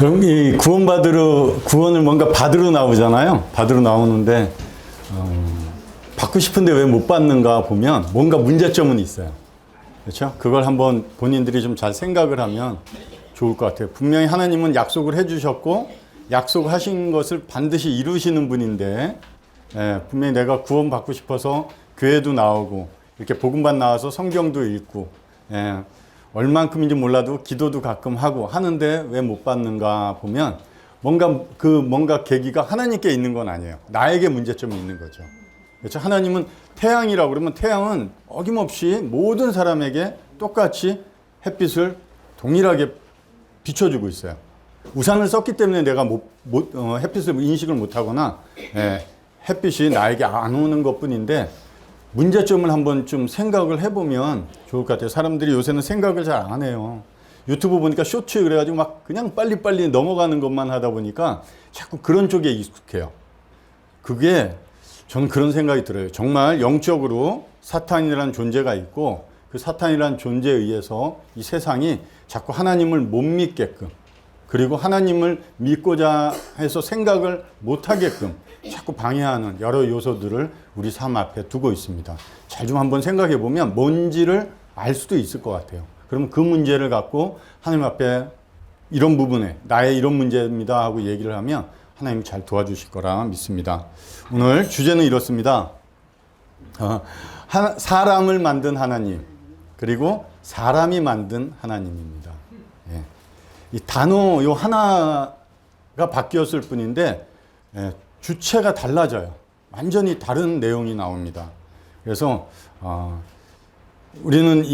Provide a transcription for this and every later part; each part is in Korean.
그럼 이 구원을 뭔가 받으러 나오잖아요. 받으러 나오는데, 받고 싶은데 왜 못 받는가 보면 뭔가 문제점은 있어요. 그렇죠? 그걸 한번 본인들이 좀 잘 생각을 하면 좋을 것 같아요. 분명히 하나님은 약속을 해주셨고, 약속하신 것을 반드시 이루시는 분인데, 분명히 내가 구원받고 싶어서 교회도 나오고, 이렇게 복음반 나와서 성경도 읽고, 얼만큼인지 몰라도 기도도 가끔 하고 하는데 왜 못 받는가 보면 뭔가 계기가 하나님께 있는 건 아니에요. 나에게 문제점이 있는 거죠. 그렇죠? 하나님은 태양이라고 그러면 태양은 어김없이 모든 사람에게 똑같이 햇빛을 동일하게 비춰주고 있어요. 우산을 썼기 때문에 내가 햇빛을 인식을 못하거나 햇빛이 나에게 안 오는 것뿐인데 문제점을 한번 좀 생각을 해보면 좋을 것 같아요. 사람들이 요새는 생각을 잘 안 해요. 유튜브 보니까 쇼츠 그래가지고 막 그냥 빨리빨리 넘어가는 것만 하다 보니까 자꾸 그런 쪽에 익숙해요. 그게 저는 그런 생각이 들어요. 정말 영적으로 사탄이라는 존재가 있고 그 사탄이라는 존재에 의해서 이 세상이 자꾸 하나님을 못 믿게끔 그리고 하나님을 믿고자 해서 생각을 못 하게끔 자꾸 방해하는 여러 요소들을 우리 삶 앞에 두고 있습니다. 잘 좀 한번 생각해 보면 뭔지를 알 수도 있을 것 같아요. 그러면 그 문제를 갖고 하나님 앞에 이런 부분에 나의 이런 문제입니다 하고 얘기를 하면 하나님이 잘 도와주실 거라 믿습니다. 오늘 주제는 이렇습니다. 사람을 만든 하나님 그리고 사람이 만든 하나님입니다. 이 단어 요 하나가 바뀌었을 뿐인데 주체가 달라져요. 완전히 다른 내용이 나옵니다. 그래서 우리는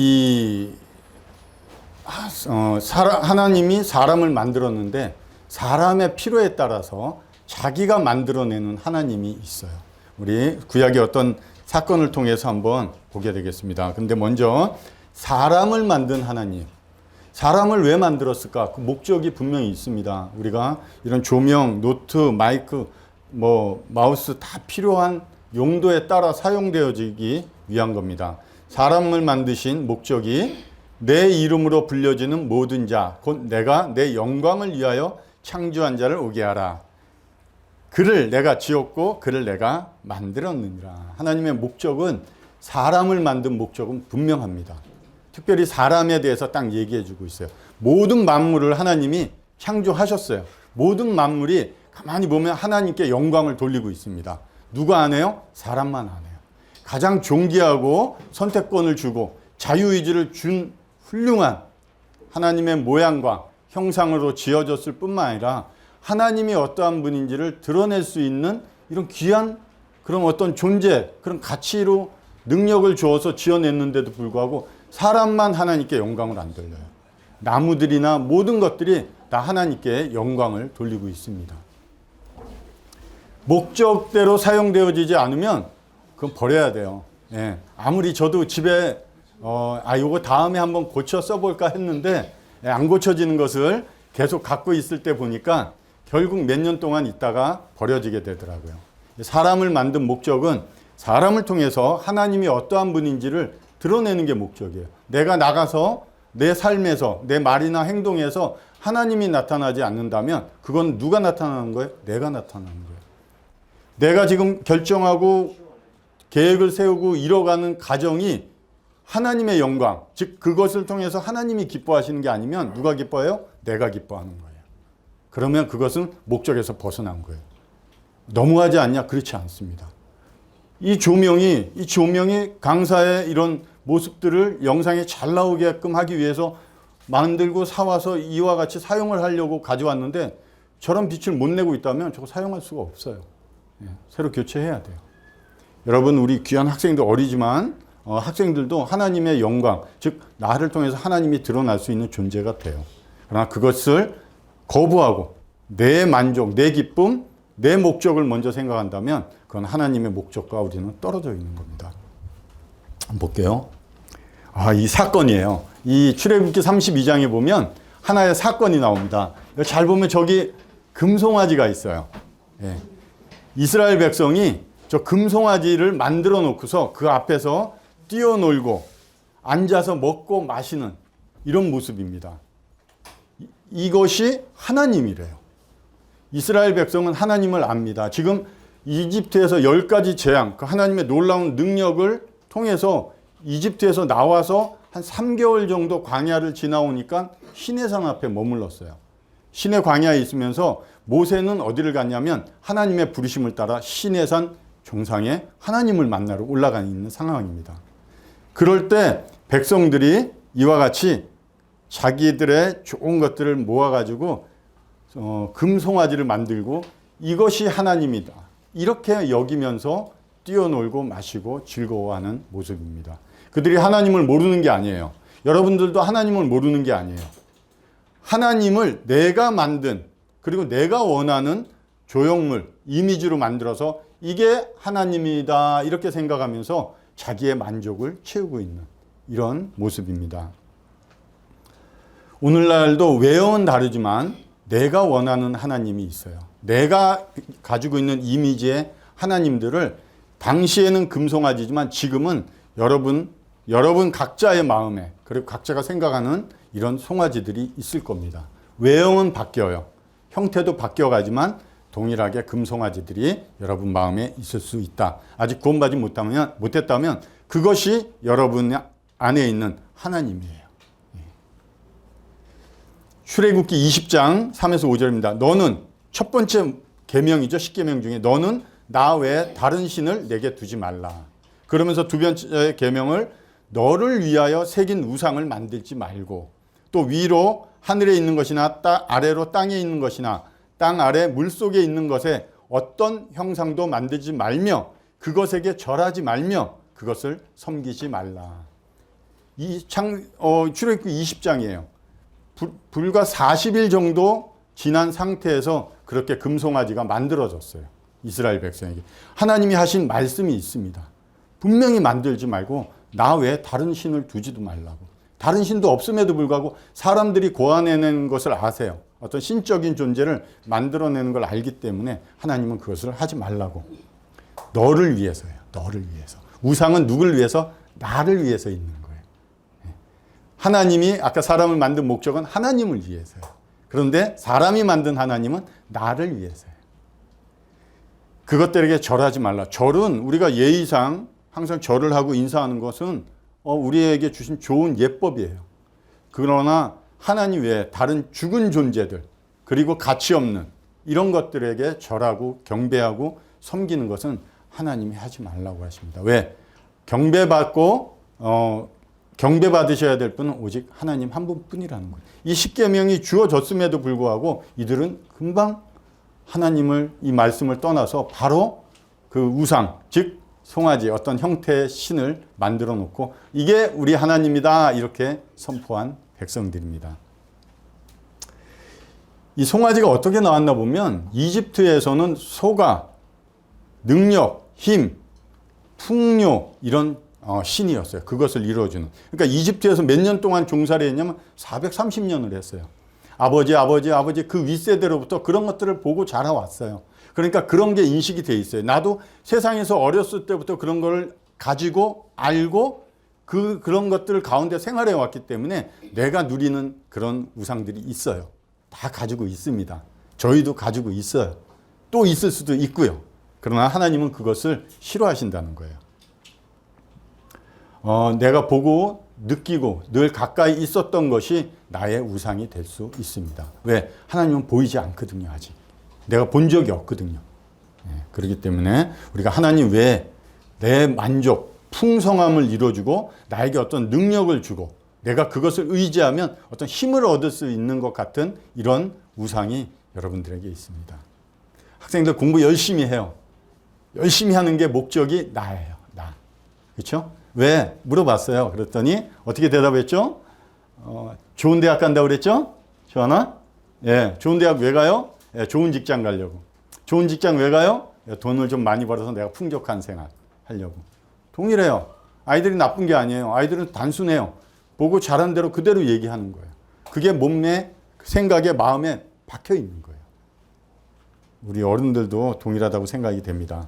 하나님이 사람을 만들었는데 사람의 필요에 따라서 자기가 만들어내는 하나님이 있어요. 우리 구약의 어떤 사건을 통해서 한번 보게 되겠습니다. 근데 먼저 사람을 만든 하나님. 사람을 왜 만들었을까? 그 목적이 분명히 있습니다. 우리가 이런 조명, 노트, 마이크, 마우스 다 필요한 용도에 따라 사용되어지기 위한 겁니다. 사람을 만드신 목적이 내 이름으로 불려지는 모든 자, 곧 내가 내 영광을 위하여 창조한 자를 오게 하라. 그를 내가 지었고 그를 내가 만들었느니라. 하나님의 목적은 사람을 만든 목적은 분명합니다. 특별히 사람에 대해서 딱 얘기해 주고 있어요. 모든 만물을 하나님이 창조하셨어요. 모든 만물이 가만히 보면 하나님께 영광을 돌리고 있습니다. 누가 안 해요? 사람만 안 해요. 가장 존귀하고 선택권을 주고 자유의지를 준 훌륭한 하나님의 모양과 형상으로 지어졌을 뿐만 아니라 하나님이 어떠한 분인지를 드러낼 수 있는 이런 귀한 그런 어떤 존재, 그런 가치로 능력을 주어서 지어냈는데도 불구하고 사람만 하나님께 영광을 안 돌려요. 나무들이나 모든 것들이 다 하나님께 영광을 돌리고 있습니다. 목적대로 사용되어지지 않으면 그건 버려야 돼요. 아무리 저도 집에 요거 다음에 한번 고쳐 써볼까 했는데 안 고쳐지는 것을 계속 갖고 있을 때 보니까 결국 몇 년 동안 있다가 버려지게 되더라고요. 사람을 만든 목적은 사람을 통해서 하나님이 어떠한 분인지를 드러내는 게 목적이에요. 내가 나가서 내 삶에서 내 말이나 행동에서 하나님이 나타나지 않는다면 그건 누가 나타나는 거예요? 내가 나타나는 거예요. 내가 지금 결정하고 계획을 세우고 이뤄가는 가정이 하나님의 영광, 즉 그것을 통해서 하나님이 기뻐하시는 게 아니면 누가 기뻐해요? 내가 기뻐하는 거예요. 그러면 그것은 목적에서 벗어난 거예요. 너무하지 않냐? 그렇지 않습니다. 이 조명이 강사의 이런 모습들을 영상에 잘 나오게끔 하기 위해서 만들고 사와서 이와 같이 사용을 하려고 가져왔는데 저런 빛을 못 내고 있다면 저거 사용할 수가 없어요. 새로 교체해야 돼요. 여러분 우리 귀한 학생들 어리지만 학생들도 하나님의 영광, 즉 나를 통해서 하나님이 드러날 수 있는 존재가 돼요. 그러나 그것을 거부하고 내 만족, 내 기쁨, 내 목적을 먼저 생각한다면 그건 하나님의 목적과 우리는 떨어져 있는 겁니다. 한번 볼게요. 이 사건이에요. 이 출애굽기 32장에 보면 하나의 사건이 나옵니다. 잘 보면 저기 금송아지가 있어요. 이스라엘 백성이 저 금송아지를 만들어 놓고서 그 앞에서 뛰어놀고 앉아서 먹고 마시는 이런 모습입니다. 이것이 하나님이래요. 이스라엘 백성은 하나님을 압니다. 지금 이집트에서 10가지 재앙, 그 하나님의 놀라운 능력을 통해서 이집트에서 나와서 한 3개월 정도 광야를 지나오니까 시내산 앞에 머물렀어요. 시내 광야에 있으면서 모세는 어디를 갔냐면 하나님의 부르심을 따라 시내산 정상에 하나님을 만나러 올라가 있는 상황입니다. 그럴 때 백성들이 이와 같이 자기들의 좋은 것들을 모아가지고 금송아지를 만들고 이것이 하나님이다. 이렇게 여기면서 뛰어놀고 마시고 즐거워하는 모습입니다. 그들이 하나님을 모르는 게 아니에요. 여러분들도 하나님을 모르는 게 아니에요. 하나님을 내가 만든 그리고 내가 원하는 조형물, 이미지로 만들어서 이게 하나님이다 이렇게 생각하면서 자기의 만족을 채우고 있는 이런 모습입니다. 오늘날도 외형은 다르지만 내가 원하는 하나님이 있어요. 내가 가지고 있는 이미지의 하나님들을 당시에는 금송아지지만 지금은 여러분 각자의 마음에 그리고 각자가 생각하는 이런 송아지들이 있을 겁니다. 외형은 바뀌어요. 형태도 바뀌어가지만 동일하게 금송아지들이 여러분 마음에 있을 수 있다. 아직 구원받지 못했다면 그것이 여러분 안에 있는 하나님이에요. 출애굽기 20장 3에서 5절입니다. 너는 첫 번째 계명이죠. 10계명 중에 너는 나 외에 다른 신을 내게 두지 말라. 그러면서 두 번째 계명을 너를 위하여 새긴 우상을 만들지 말고 또 위로 하늘에 있는 것이나 아래로 땅에 있는 것이나 땅 아래 물속에 있는 것에 어떤 형상도 만들지 말며 그것에게 절하지 말며 그것을 섬기지 말라. 출애굽기 20장이에요. 불과 40일 정도 지난 상태에서 그렇게 금송아지가 만들어졌어요. 이스라엘 백성에게. 하나님이 하신 말씀이 있습니다. 분명히 만들지 말고 나 외에 다른 신을 두지도 말라고. 다른 신도 없음에도 불구하고 사람들이 고안해낸 것을 아세요. 어떤 신적인 존재를 만들어내는 걸 알기 때문에 하나님은 그것을 하지 말라고. 너를 위해서예요. 너를 위해서. 우상은 누굴 위해서? 나를 위해서 있는 거예요. 하나님이 아까 사람을 만든 목적은 하나님을 위해서예요. 그런데 사람이 만든 하나님은 나를 위해서예요. 그것들에게 절하지 말라. 절은 우리가 예의상 항상 절을 하고 인사하는 것은 우리에게 주신 좋은 예법이에요. 그러나 하나님 외에 다른 죽은 존재들 그리고 가치 없는 이런 것들에게 절하고 경배하고 섬기는 것은 하나님이 하지 말라고 하십니다. 왜? 경배받으셔야 될 분은 오직 하나님 한 분뿐이라는 거예요. 이 십계명이 주어졌음에도 불구하고 이들은 금방 하나님을 이 말씀을 떠나서 바로 그 우상 즉 송아지 어떤 형태의 신을 만들어 놓고 이게 우리 하나님이다 이렇게 선포한 백성들입니다. 이 송아지가 어떻게 나왔나 보면 이집트에서는 소가 능력, 힘, 풍요 이런 신이었어요. 그것을 이루어주는. 그러니까 이집트에서 몇 년 동안 종살이 했냐면 430년을 했어요. 아버지 그 윗세대로부터 그런 것들을 보고 자라왔어요. 그러니까 그런 게 인식이 돼 있어요. 나도 세상에서 어렸을 때부터 그런 걸 가지고 알고 그런 것들 가운데 생활해 왔기 때문에 내가 누리는 그런 우상들이 있어요. 다 가지고 있습니다. 저희도 가지고 있어요. 또 있을 수도 있고요. 그러나 하나님은 그것을 싫어하신다는 거예요. 내가 보고 느끼고 늘 가까이 있었던 것이 나의 우상이 될 수 있습니다. 왜? 하나님은 보이지 않거든요. 아직. 내가 본 적이 없거든요. 그렇기 때문에 우리가 하나님 외에 내 만족, 풍성함을 이루어주고 나에게 어떤 능력을 주고 내가 그것을 의지하면 어떤 힘을 얻을 수 있는 것 같은 이런 우상이 여러분들에게 있습니다. 학생들 공부 열심히 해요. 열심히 하는 게 목적이 나예요. 나. 그렇죠? 왜? 물어봤어요. 그랬더니 어떻게 대답했죠? 좋은 대학 간다고 그랬죠? 조하나? 예, 좋은 대학 왜 가요? 예, 좋은 직장 가려고. 좋은 직장 왜 가요? 예, 돈을 좀 많이 벌어서 내가 풍족한 생활 하려고. 동일해요. 아이들이 나쁜 게 아니에요. 아이들은 단순해요. 보고 자란 대로 그대로 얘기하는 거예요. 그게 몸에, 생각에, 마음에 박혀 있는 거예요. 우리 어른들도 동일하다고 생각이 됩니다.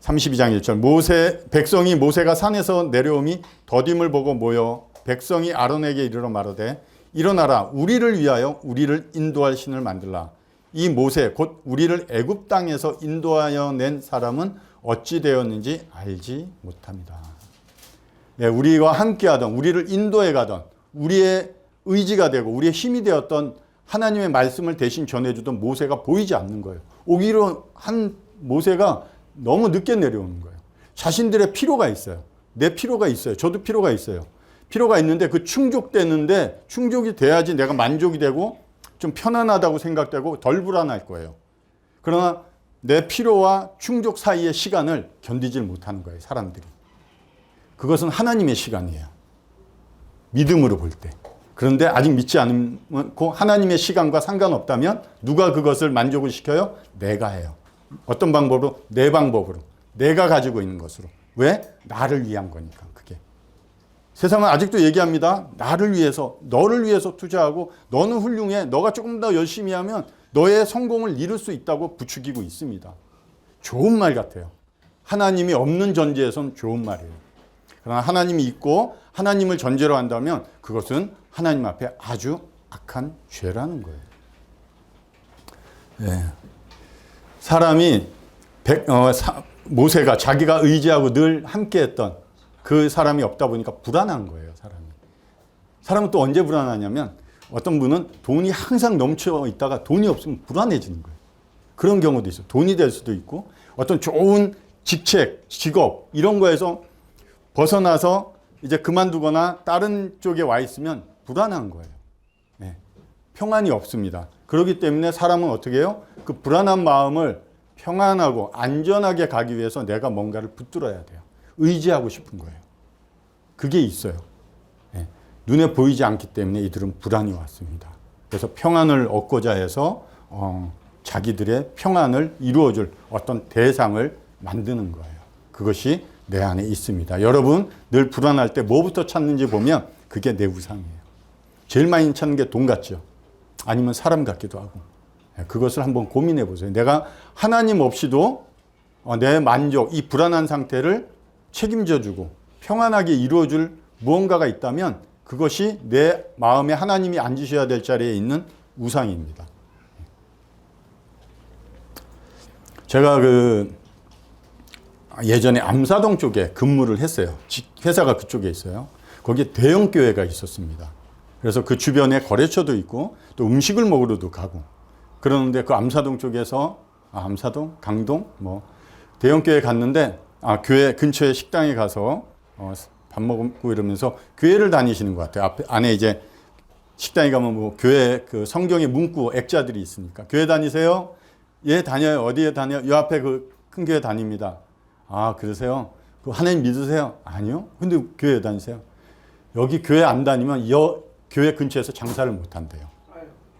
32장 1절 백성이 모세가 산에서 내려오미 더딤을 보고 모여 백성이 아론에게 이르러 말하되 일어나라 우리를 위하여 우리를 인도할 신을 만들라. 이 모세 곧 우리를 애굽 땅에서 인도하여 낸 사람은 어찌 되었는지 알지 못합니다. 예, 우리와 함께하던 우리를 인도해 가던 우리의 의지가 되고 우리의 힘이 되었던 하나님의 말씀을 대신 전해주던 모세가 보이지 않는 거예요. 오기로 한 모세가 너무 늦게 내려오는 거예요. 자신들의 필요가 있어요. 내 필요가 있어요. 저도 필요가 있어요. 필요가 있는데 그 충족되는데 충족이 돼야지 내가 만족이 되고 좀 편안하다고 생각되고 덜 불안할 거예요. 그러나 내 필요와 충족 사이의 시간을 견디질 못하는 거예요. 사람들이. 그것은 하나님의 시간이에요. 믿음으로 볼 때. 그런데 아직 믿지 않고 하나님의 시간과 상관없다면 누가 그것을 만족을 시켜요? 내가 해요. 어떤 방법으로? 내 방법으로. 내가 가지고 있는 것으로. 왜? 나를 위한 거니까 그게. 세상은 아직도 얘기합니다. 나를 위해서, 너를 위해서 투자하고 너는 훌륭해. 너가 조금 더 열심히 하면 너의 성공을 이룰 수 있다고 부추기고 있습니다. 좋은 말 같아요. 하나님이 없는 전제에선 좋은 말이에요. 그러나 하나님이 있고 하나님을 전제로 한다면 그것은 하나님 앞에 아주 악한 죄라는 거예요. 네. 사람이 모세가 자기가 의지하고 늘 함께했던 그 사람이 없다 보니까 불안한 거예요. 사람은 또 언제 불안하냐면 어떤 분은 돈이 항상 넘쳐 있다가 돈이 없으면 불안해지는 거예요. 그런 경우도 있어요. 돈이 될 수도 있고 어떤 좋은 직책, 직업 이런 거에서 벗어나서 이제 그만두거나 다른 쪽에 와 있으면 불안한 거예요. 네. 평안이 없습니다. 그렇기 때문에 사람은 어떻게 해요? 그 불안한 마음을 평안하고 안전하게 가기 위해서 내가 뭔가를 붙들어야 돼요. 의지하고 싶은 거예요. 그게 있어요. 네. 눈에 보이지 않기 때문에 이들은 불안이 왔습니다. 그래서 평안을 얻고자 해서 자기들의 평안을 이루어줄 어떤 대상을 만드는 거예요. 그것이 내 안에 있습니다. 여러분 늘 불안할 때 뭐부터 찾는지 보면 그게 내 우상이에요. 제일 많이 찾는 게 돈 같죠. 아니면 사람 같기도 하고. 그것을 한번 고민해 보세요. 내가 하나님 없이도 내 만족, 이 불안한 상태를 책임져 주고 평안하게 이루어줄 무언가가 있다면 그것이 내 마음에 하나님이 앉으셔야 될 자리에 있는 우상입니다. 제가 예전에 암사동 쪽에 근무를 했어요. 회사가 그쪽에 있어요. 거기에 대형 교회가 있었습니다. 그래서 그 주변에 거래처도 있고 또 음식을 먹으러도 가고 그러는데 그 암사동 쪽에서 암사동, 강동 대형 교회 갔는데 교회 근처에 식당에 가서 밥 먹고 이러면서 교회를 다니시는 것 같아요. 안에 이제 식당에 가면 교회 그 성경의 문구 액자들이 있으니까 교회 다니세요? 예, 다녀요. 어디에 다녀요? 요 앞에 그 큰 교회 다닙니다. 아, 그러세요? 하나님 믿으세요? 아니요. 근데 교회 다니세요? 여기 교회 안 다니면 교회 근처에서 장사를 못 한대요.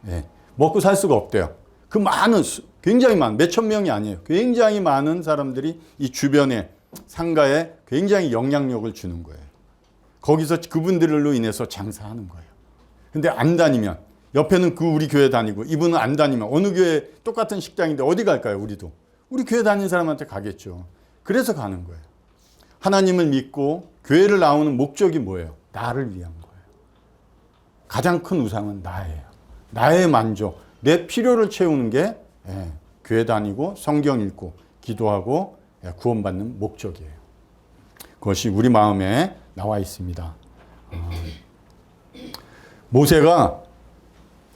예. 먹고 살 수가 없대요. 그 많은, 굉장히 많은, 몇천 명이 아니에요. 굉장히 많은 사람들이 이 주변에 상가에 굉장히 영향력을 주는 거예요. 거기서 그분들로 인해서 장사하는 거예요. 근데 안 다니면, 옆에는 우리 교회 다니고, 이분은 안 다니면, 어느 교회 똑같은 식당인데 어디 갈까요, 우리도? 우리 교회 다니는 사람한테 가겠죠. 그래서 가는 거예요. 하나님을 믿고 교회를 나오는 목적이 뭐예요? 나를 위한 거예요. 가장 큰 우상은 나예요. 나의 만족, 내 필요를 채우는 게 교회 다니고 성경 읽고 기도하고 구원받는 목적이에요. 그것이 우리 마음에 나와 있습니다. 모세가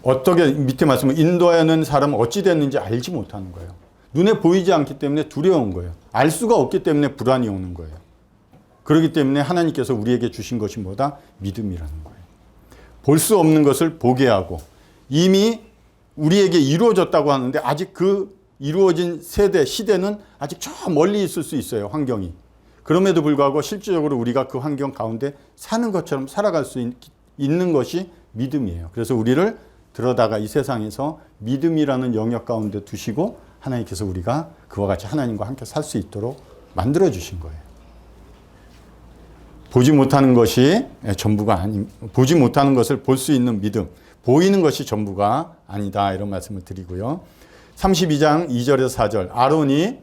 어떻게 밑에 말씀은 인도하는 사람은 어찌 됐는지 알지 못하는 거예요. 눈에 보이지 않기 때문에 두려운 거예요. 알 수가 없기 때문에 불안이 오는 거예요. 그렇기 때문에 하나님께서 우리에게 주신 것이 뭐다? 믿음이라는 거예요. 볼 수 없는 것을 보게 하고 이미 우리에게 이루어졌다고 하는데 아직 그 이루어진 시대는 아직 저 멀리 있을 수 있어요. 환경이. 그럼에도 불구하고 실질적으로 우리가 그 환경 가운데 사는 것처럼 살아갈 수 있는 것이 믿음이에요. 그래서 우리를 들어다가 이 세상에서 믿음이라는 영역 가운데 두시고 하나님께서 우리가 그와 같이 하나님과 함께 살 수 있도록 만들어 주신 거예요. 보지 못하는 것이 전부가 보지 못하는 것을 볼 수 있는 믿음, 보이는 것이 전부가 아니다 이런 말씀을 드리고요. 32장 2절에서 4절 아론이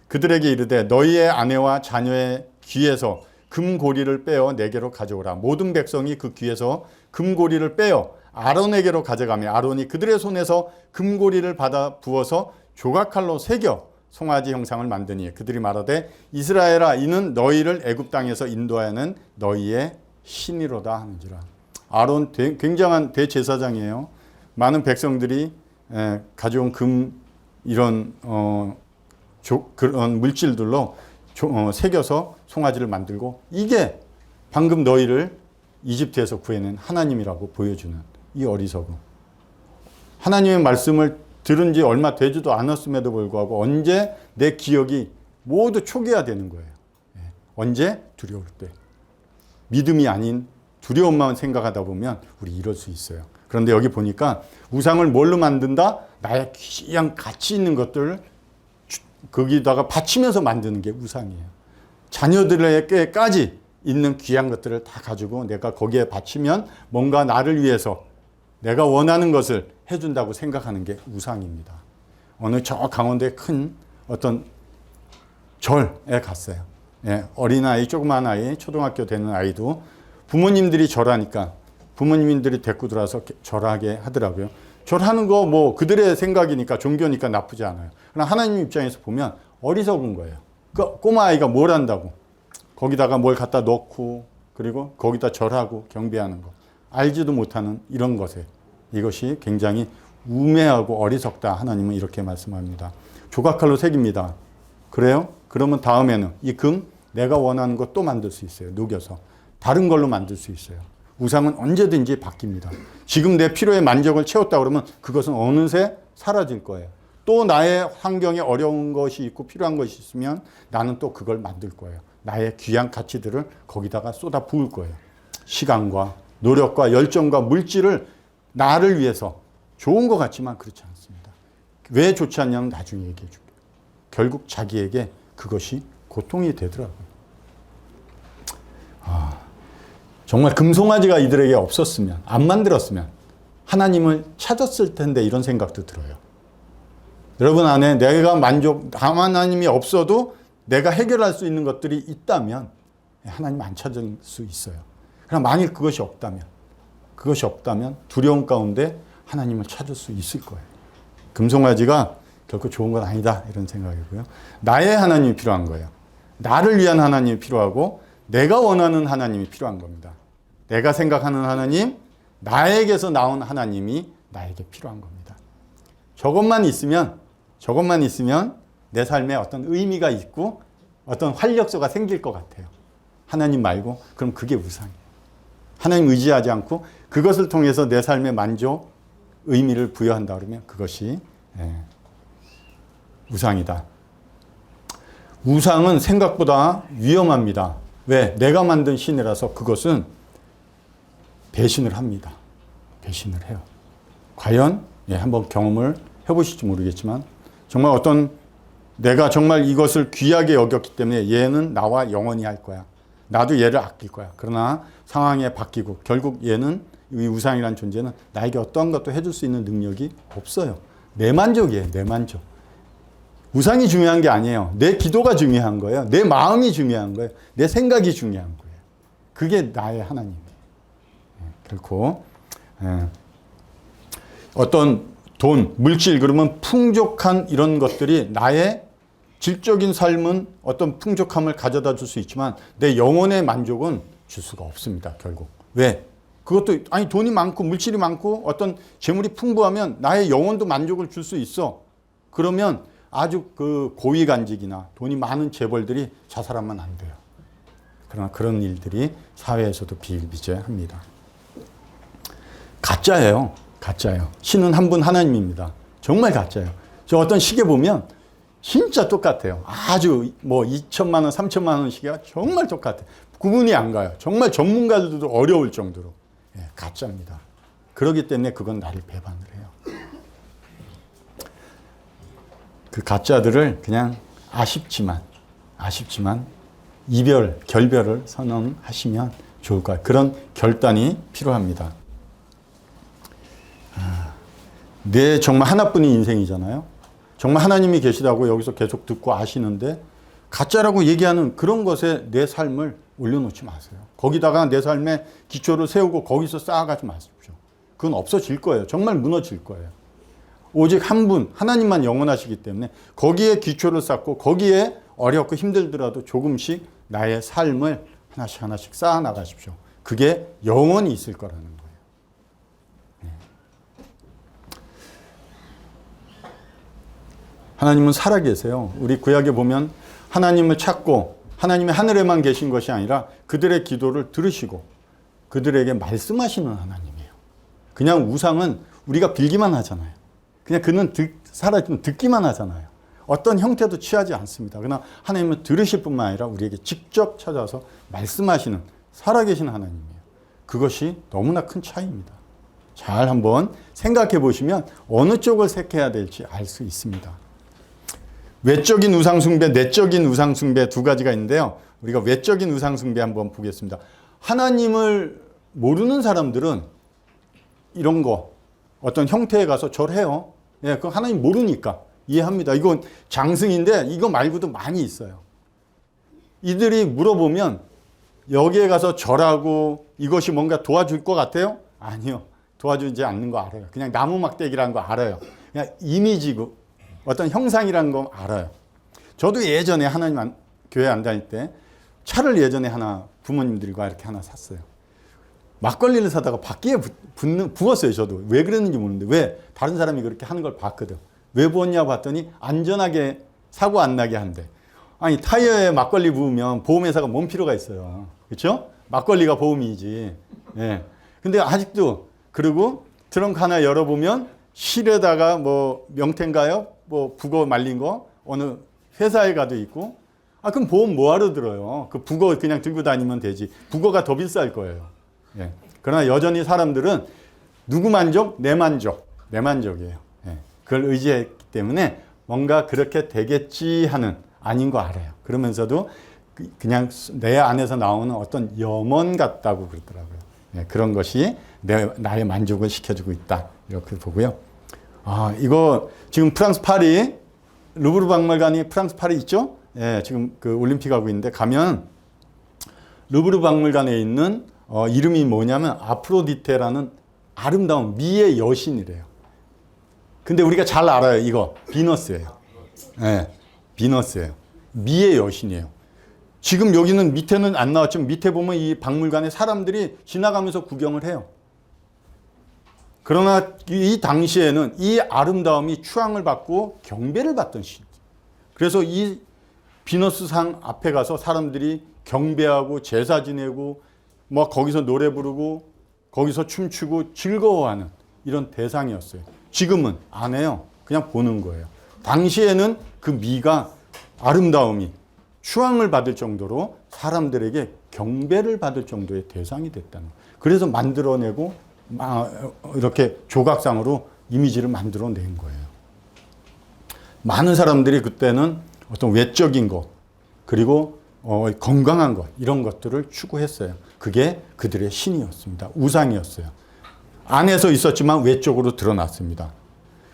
그들에게 이르되 너희의 아내와 자녀의 귀에서 금고리를 빼어 내게로 가져오라. 모든 백성이 그 귀에서 금고리를 빼어 아론에게로 가져가며 아론이 그들의 손에서 금고리를 받아 부어서 조각칼로 새겨 송아지 형상을 만드니 그들이 말하되 이스라엘아 이는 너희를 애굽 땅에서 인도하여는 너희의 신이로다 하는지라. 아론 굉장한 대제사장이에요. 많은 백성들이 가져온 금 이런 그런 물질들로 새겨서 송아지를 만들고 이게 방금 너희를 이집트에서 구해낸 하나님이라고 보여주는 이 어리석음. 하나님의 말씀을 들은 지 얼마 되지도 않았음에도 불구하고 언제 내 기억이 모두 초기화되는 거예요. 언제? 두려울 때. 믿음이 아닌 두려움만 생각하다 보면 우리 이럴 수 있어요. 그런데 여기 보니까 우상을 뭘로 만든다? 나의 귀한 가치 있는 것들을 거기다가 바치면서 만드는 게 우상이에요. 자녀들에게까지 있는 귀한 것들을 다 가지고 내가 거기에 바치면 뭔가 나를 위해서 내가 원하는 것을 해준다고 생각하는 게 우상입니다. 어느 저 강원도에 큰 어떤 절에 갔어요. 어린아이, 조그만 아이, 초등학교 되는 아이도 부모님들이 절하니까 부모님들이 데리고 들어와서 절하게 하더라고요. 절하는 거 뭐 그들의 생각이니까 종교니까 나쁘지 않아요. 그러나 하나님 입장에서 보면 어리석은 거예요. 그 꼬마 아이가 뭘 한다고 거기다가 뭘 갖다 넣고 그리고 거기다 절하고 경배하는 거 알지도 못하는 이런 것에 이것이 굉장히 우매하고 어리석다. 하나님은 이렇게 말씀합니다. 조각칼로 새깁니다. 그래요? 그러면 다음에는 이 금 내가 원하는 것 또 만들 수 있어요. 녹여서 다른 걸로 만들 수 있어요. 우상은 언제든지 바뀝니다. 지금 내 필요의 만족을 채웠다 그러면 그것은 어느새 사라질 거예요. 또 나의 환경에 어려운 것이 있고 필요한 것이 있으면 나는 또 그걸 만들 거예요. 나의 귀한 가치들을 거기다가 쏟아 부을 거예요. 시간과 노력과 열정과 물질을 나를 위해서 좋은 것 같지만 그렇지 않습니다. 왜 좋지 않냐면 나중에 얘기해 줄게요. 결국 자기에게 그것이 고통이 되더라고요. 정말 금송아지가 이들에게 없었으면 안 만들었으면 하나님을 찾았을 텐데 이런 생각도 들어요. 여러분 안에 내가 하나님이 없어도 내가 해결할 수 있는 것들이 있다면 하나님 안 찾을 수 있어요. 그러나 만일 그것이 없다면 두려움 가운데 하나님을 찾을 수 있을 거예요. 금송아지가 결코 좋은 건 아니다 이런 생각이고요. 나의 하나님이 필요한 거예요. 나를 위한 하나님이 필요하고 내가 원하는 하나님이 필요한 겁니다. 내가 생각하는 하나님, 나에게서 나온 하나님이 나에게 필요한 겁니다. 저것만 있으면 내 삶에 어떤 의미가 있고 어떤 활력소가 생길 것 같아요. 하나님 말고 그럼 그게 우상이에요. 하나님 의지하지 않고 그것을 통해서 내 삶의 만족, 의미를 부여한다 그러면 그것이 우상이다. 우상은 생각보다 위험합니다. 왜? 내가 만든 신이라서 그것은 배신을 합니다. 배신을 해요. 과연 한번 경험을 해보실지 모르겠지만 정말 어떤 내가 정말 이것을 귀하게 여겼기 때문에 얘는 나와 영원히 할 거야. 나도 얘를 아낄 거야. 그러나 상황에 바뀌고 결국 얘는 이 우상이라는 존재는 나에게 어떠한 것도 해줄 수 있는 능력이 없어요. 내 만족이에요. 내 만족. 우상이 중요한 게 아니에요. 내 기도가 중요한 거예요. 내 마음이 중요한 거예요. 내 생각이 중요한 거예요. 그게 나의 하나님이에요. 결코 어떤 돈, 물질 그러면 풍족한 이런 것들이 나의 질적인 삶은 어떤 풍족함을 가져다 줄 수 있지만 내 영혼의 만족은 줄 수가 없습니다. 결국. 왜? 그것도 아니 돈이 많고 물질이 많고 어떤 재물이 풍부하면 나의 영혼도 만족을 줄 수 있어. 그러면 아주 그 고위간직이나 돈이 많은 재벌들이 자살하면 안 돼요. 그러나 그런 일들이 사회에서도 비일비재합니다. 가짜예요. 가짜예요. 신은 한 분 하나님입니다. 정말 가짜예요. 저 어떤 시계 보면 진짜 똑같아요. 아주 뭐 2천만 원, 3천만 원 시계가 정말 똑같아요. 구분이 안 가요. 정말 전문가들도 어려울 정도로. 가짜입니다. 그렇기 때문에 그건 나를 배반을 해요. 그 가짜들을 그냥 아쉽지만 결별을 선언하시면 좋을 거예요. 그런 결단이 필요합니다. 내 정말 하나뿐인 인생이잖아요. 정말 하나님이 계시다고 여기서 계속 듣고 아시는데 가짜라고 얘기하는 그런 것에 내 삶을 올려놓지 마세요. 거기다가 내 삶의 기초를 세우고 거기서 쌓아가지 마십시오. 그건 없어질 거예요. 정말 무너질 거예요. 오직 한 분, 하나님만 영원하시기 때문에 거기에 기초를 쌓고 거기에 어렵고 힘들더라도 조금씩 나의 삶을 하나씩 하나씩 쌓아 나가십시오. 그게 영원히 있을 거라는 거예요. 네. 하나님은 살아계세요. 우리 구약에 보면 하나님을 찾고 하나님이 하늘에만 계신 것이 아니라 그들의 기도를 들으시고 그들에게 말씀하시는 하나님이에요. 그냥 우상은 우리가 빌기만 하잖아요. 그냥 그는 살아있으면 듣기만 하잖아요. 어떤 형태도 취하지 않습니다. 그러나 하나님은 들으실 뿐만 아니라 우리에게 직접 찾아서 말씀하시는 살아계신 하나님이에요. 그것이 너무나 큰 차이입니다. 잘 한번 생각해 보시면 어느 쪽을 택해야 될지 알 수 있습니다. 외적인 우상숭배, 내적인 우상숭배 두 가지가 있는데요. 우리가 외적인 우상숭배 한번 보겠습니다. 하나님을 모르는 사람들은 이런 거 어떤 형태에 가서 절해요. 예, 그 하나님 모르니까 이해합니다. 이건 장승인데 이거 말고도 많이 있어요. 이들이 물어보면 여기에 가서 절하고 이것이 뭔가 도와줄 것 같아요? 아니요. 도와주지 않는 거 알아요. 그냥 나무 막대기라는 거 알아요. 그냥 이미지고 어떤 형상이라는 거 알아요. 저도 예전에 하나님 교회 안 다닐 때 차를 예전에 하나 부모님들과 이렇게 하나 샀어요. 막걸리를 사다가 바퀴에 부었어요. 저도. 왜 그랬는지 모르는데 왜 다른 사람이 그렇게 하는 걸 봤거든. 왜 부었냐 봤더니 안전하게 사고 안 나게 한대. 아니 타이어에 막걸리 부으면 보험회사가 뭔 필요가 있어요. 그렇죠? 막걸리가 보험이지. 예. 근데 아직도 그리고 트렁크 하나 열어보면 실에다가 뭐 명태인가요? 뭐 북어 말린 거 어느 회사에 가도 있고. 아 그럼 보험 뭐하러 들어요? 그 북어 그냥 들고 다니면 되지. 북어가 더 비쌀 거예요. 예. 그러나 여전히 사람들은 누구 만족? 내 만족. 내 만족이에요. 예. 그걸 의지했기 때문에 뭔가 그렇게 되겠지 하는 아닌 거 알아요. 그러면서도 그냥 내 안에서 나오는 어떤 염원 같다고 그러더라고요. 예. 그런 것이 나의 만족을 시켜주고 있다. 이렇게 보고요. 아, 이거 지금 프랑스 파리, 루브르 박물관이 프랑스 파리 있죠? 예, 지금 그 올림픽 하고 있는데 가면 루브르 박물관에 있는 이름이 뭐냐면 아프로디테라는 아름다운 미의 여신이래요. 근데 우리가 잘 알아요. 이거 비너스예요. 네, 비너스예요. 미의 여신이에요. 지금 여기는 밑에는 안 나왔지만 밑에 보면 이 박물관에 사람들이 지나가면서 구경을 해요. 그러나 이 당시에는 이 아름다움이 추앙을 받고 경배를 받던 신. 그래서 이 비너스상 앞에 가서 사람들이 경배하고 제사 지내고 뭐 거기서 노래 부르고 거기서 춤추고 즐거워하는 이런 대상이었어요. 지금은 안 해요. 그냥 보는 거예요. 당시에는 그 미가 아름다움이 추앙을 받을 정도로 사람들에게 경배를 받을 정도의 대상이 됐다는 거예요. 그래서 만들어내고 이렇게 조각상으로 이미지를 만들어낸 거예요. 많은 사람들이 그때는 어떤 외적인 것 그리고 건강한 것 이런 것들을 추구했어요. 그게 그들의 신이었습니다. 우상이었어요. 안에서 있었지만 외적으로 드러났습니다.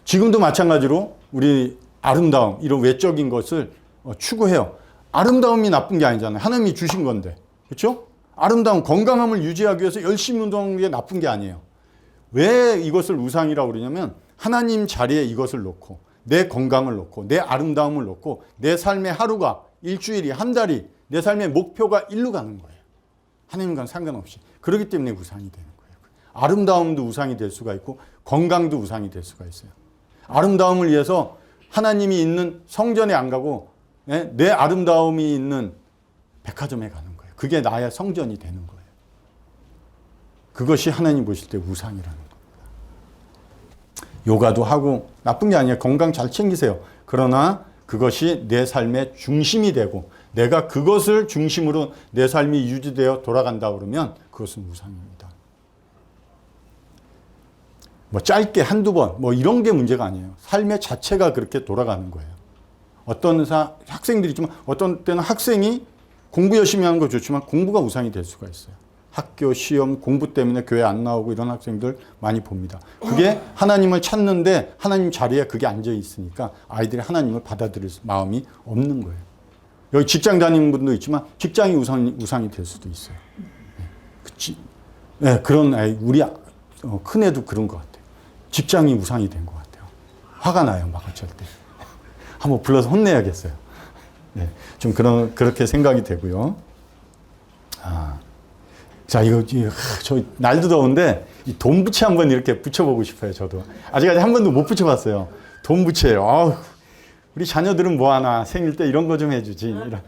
지금도 마찬가지로 우리 아름다움 이런 외적인 것을 추구해요. 아름다움이 나쁜 게 아니잖아요. 하나님이 주신 건데. 그렇죠? 아름다움, 건강함을 유지하기 위해서 열심히 운동하는 게 나쁜 게 아니에요. 왜 이것을 우상이라고 그러냐면 하나님 자리에 이것을 놓고 내 건강을 놓고 내 아름다움을 놓고 내 삶의 하루가 일주일이 한 달이 내 삶의 목표가 일로 가는 거예요. 하나님과는 상관없이. 그렇기 때문에 우상이 되는 거예요. 아름다움도 우상이 될 수가 있고 건강도 우상이 될 수가 있어요. 아름다움을 위해서 하나님이 있는 성전에 안 가고 내 아름다움이 있는 백화점에 가는 거예요. 그게 나의 성전이 되는 거예요. 그것이 하나님 보실 때 우상이라는 겁니다. 요가도 하고 나쁜 게 아니에요. 건강 잘 챙기세요. 그러나 그것이 내 삶의 중심이 되고 내가 그것을 중심으로 내 삶이 유지되어 돌아간다 그러면 그것은 우상입니다. 뭐 짧게 한두 번 뭐 이런 게 문제가 아니에요. 삶의 자체가 그렇게 돌아가는 거예요. 어떤 학생들이 있지만 어떤 때는 학생이 공부 열심히 하는 거 좋지만 공부가 우상이 될 수가 있어요. 학교, 시험, 공부 때문에 교회 안 나오고 이런 학생들 많이 봅니다. 그게 하나님을 찾는데 하나님 자리에 그게 앉아 있으니까 아이들이 하나님을 받아들일 마음이 없는 거예요. 여기 직장 다니는 분도 있지만 직장이 우상이 될 수도 있어요. 네, 그런 아이, 우리 큰애도 그런 것 같아요. 직장이 우상이 된 것 같아요. 화가 나요, 막 어쩔 때. 한번 불러서 혼내야겠어요. 네, 좀 그렇게 생각이 되고요. 자, 저 날도 더운데 이 돈부채 한번 이렇게 붙여보고 싶어요, 저도. 아직까지 한 번도 못 붙여봤어요. 돈부채요. 우리 자녀들은 뭐 하나 생일 때 이런 거 좀 해주지. 이런.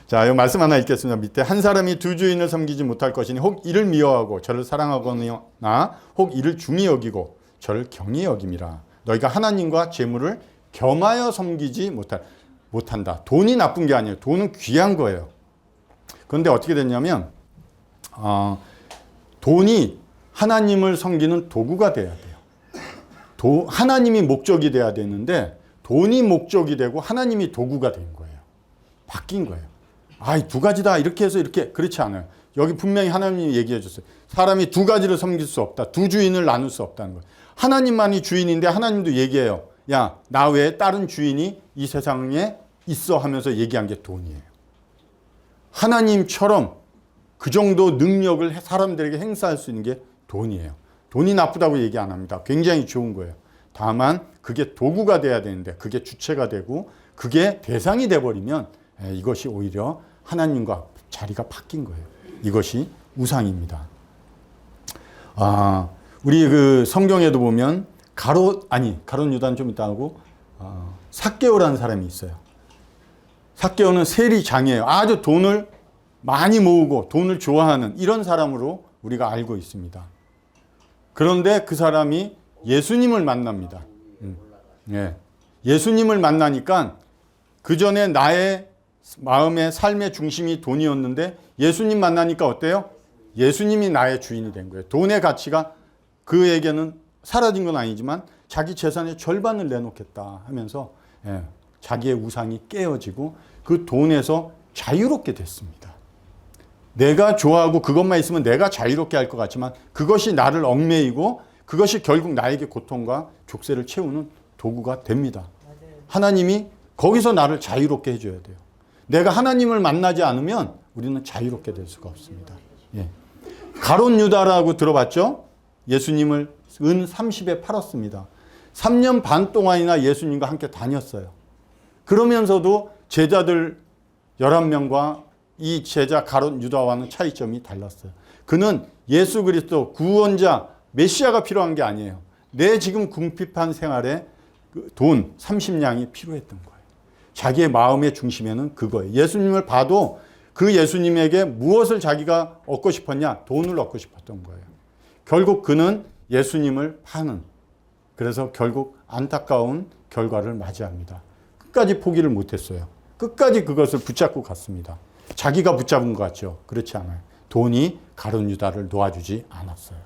자, 이 말씀 하나 읽겠습니다. 밑에 한 사람이 두 주인을 섬기지 못할 것이니 혹 이를 미워하고 저를 사랑하거나 혹 이를 중히 여기고 저를 경히 여김이라. 너희가 하나님과 재물을 겸하여 섬기지 못한다. 돈이 나쁜 게 아니에요. 돈은 귀한 거예요. 그런데 어떻게 됐냐면 돈이 하나님을 섬기는 도구가 돼야 돼요. 하나님이 목적이 돼야 되는데 돈이 목적이 되고 하나님이 도구가 된 거예요. 바뀐 거예요. 이 두 가지다 이렇게 해서 이렇게 그렇지 않아요. 여기 분명히 하나님이 얘기해 줬어요. 사람이 두 가지를 섬길 수 없다. 두 주인을 나눌 수 없다는 거예요. 하나님만이 주인인데 하나님도 얘기해요. 야, 나 외에 다른 주인이 이 세상에 있어 하면서 얘기한 게 돈이에요. 하나님처럼 그 정도 능력을 사람들에게 행사할 수 있는 게 돈이에요. 돈이 나쁘다고 얘기 안 합니다. 굉장히 좋은 거예요. 다만 그게 도구가 돼야 되는데 그게 주체가 되고 그게 대상이 돼버리면 이것이 오히려 하나님과 자리가 바뀐 거예요. 이것이 우상입니다. 우리 그 성경에도 보면 가롯 유다는 좀 이따 하고 삭개오라는 사람이 있어요. 삭개오는 세리장이에요. 아주 돈을 많이 모으고 돈을 좋아하는 이런 사람으로 우리가 알고 있습니다. 그런데 그 사람이 예수님을 만납니다. 네. 예수님을 만나니까 그 전에 나의 마음의 삶의 중심이 돈이었는데 예수님 만나니까 어때요? 예수님이 나의 주인이 된 거예요. 돈의 가치가 그에게는 사라진 건 아니지만 자기 재산의 절반을 내놓겠다 하면서 자기의 우상이 깨어지고 그 돈에서 자유롭게 됐습니다. 내가 좋아하고 그것만 있으면 내가 자유롭게 할 것 같지만 그것이 나를 얽매이고 그것이 결국 나에게 고통과 족쇄를 채우는 도구가 됩니다. 하나님이 거기서 나를 자유롭게 해줘야 돼요. 내가 하나님을 만나지 않으면 우리는 자유롭게 될 수가 없습니다. 가롯 유다라고 들어봤죠? 예수님을 은 30에 팔았습니다. 3년 반 동안이나 예수님과 함께 다녔어요. 그러면서도 제자들 11명과 이 제자 가롯 유다와는 차이점이 달랐어요. 그는 예수 그리스도 구원자 메시아가 필요한 게 아니에요. 내 지금 궁핍한 생활에 돈 30냥이 필요했던 거예요. 자기의 마음의 중심에는 그거예요. 예수님을 봐도 그 예수님에게 무엇을 자기가 얻고 싶었냐? 돈을 얻고 싶었던 거예요. 결국 그는 예수님을 파는, 그래서 결국 안타까운 결과를 맞이합니다. 끝까지 포기를 못했어요. 끝까지 그것을 붙잡고 갔습니다. 자기가 붙잡은 것 같죠? 그렇지 않아요. 돈이 가룟 유다를 놓아주지 않았어요.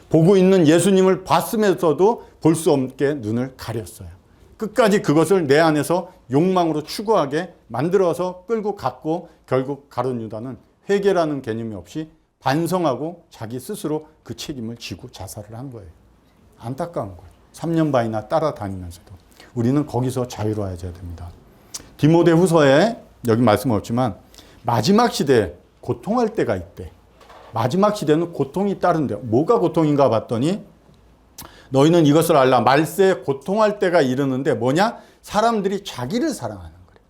보고 있는 예수님을 봤으면서도 볼 수 없게 눈을 가렸어요. 끝까지 그것을 내 안에서 욕망으로 추구하게 만들어서 끌고 갔고 결국 가룟 유다는 회개라는 개념이 없이 반성하고 자기 스스로 그 책임을 지고 자살을 한 거예요. 안타까운 거예요. 3년 반이나 따라다니면서도. 우리는 거기서 자유로워야 됩니다. 디모데 후서에 여기 말씀은 없지만 마지막 시대에 고통할 때가 있대. 마지막 시대는 고통이 따른대요. 뭐가 고통인가 봤더니 너희는 이것을 알라. 말세에 고통할 때가 이르는데 뭐냐? 사람들이 자기를 사랑하는 거래요.